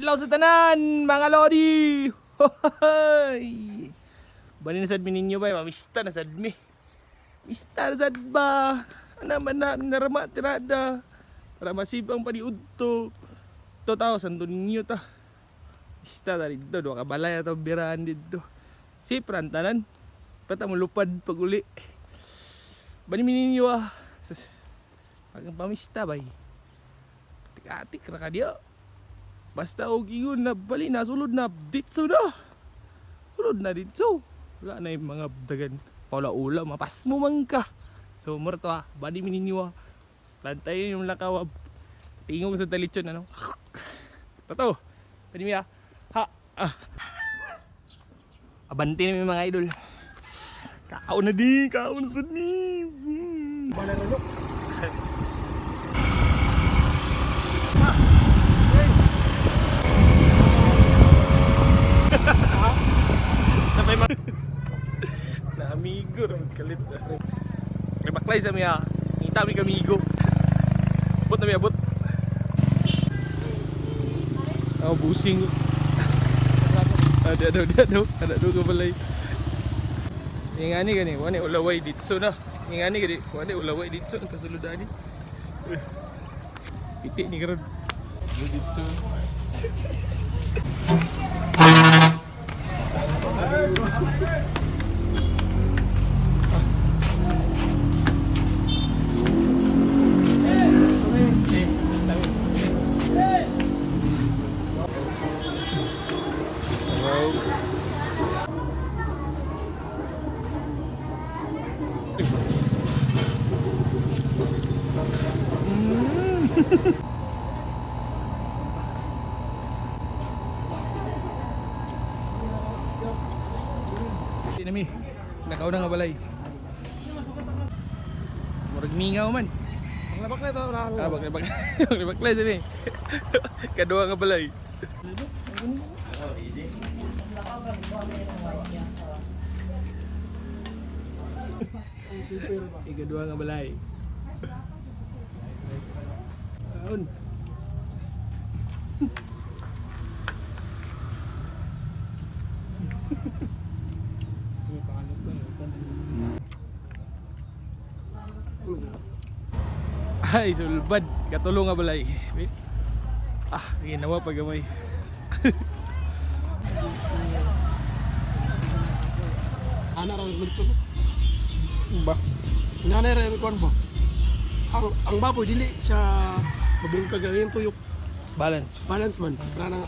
Adlaw sa tanan, mga lodi. Hoy. Bani na sad mi ninyo bay, mamista na sad mi. Mista na sad ba? Ana man na narama tirada. Para masibang pa ni udto. To tao santo ninyo ta. Mista ta dito, do ka balay ato birahan dito. Si prantanan. Pata mo lupad paguli. Bani mi ninyo ah. Agang pamista bay. Tik-atik ra ka diyo. Basta og ingon na bali na sulod na dito na. Sulod na dito. Wala na yung mga dagan. Paula-ula, mapas mo man ka. So murto ha, bali mininyo ha. Lantayin yung lakawab. Tingog sa talitsyon ano. Tato. Bali mi ha. Ha. Ah. Abanti na mga idol. Kaon na di, kaon sa ni. Bala na no. Sabay ma. Na amigo rin kalit. Rebaklay sa miya. Ngita mi kamigo. Abot na mi abot. Oh, busing. Ada ka balay. Ingani gani, wani ulaway dito na. Ingani gani, wani ulaway dito ang kasuludani. Pitik ni karon. Dito. Nami, nakaw na nga balay. Murag mingaw man. Maglabak na ito. Baglay sabi. Kadua nga balay. Ikadua nga balay. Kaon. Ay, sulbad. Katulong nga balay. Ah, ginawa pa gamay. Ana ra magtso. Ba. Nana ra kon ba. Ang baboy dili siya mabung kagayin tuyok. Balance. Balance man. Kana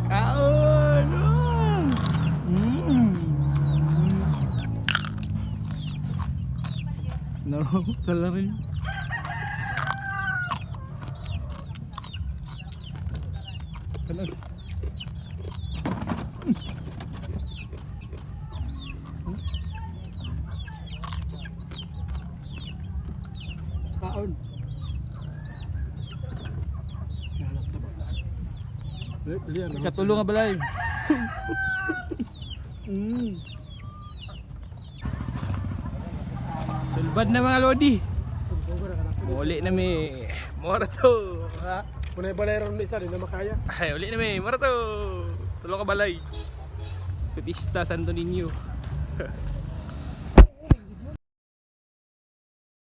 Kaon! No, salah rin. Kanan. kaon. Nalas na ba? Dili ano. Katulong nga balay. Sulbad na mga lodi. Uli na mi. Mora to. Ha? Punay balay ron isa di na makaya. Ay, uli na mi. Mora to. Tulong ka balay. Pipista Santo Niño.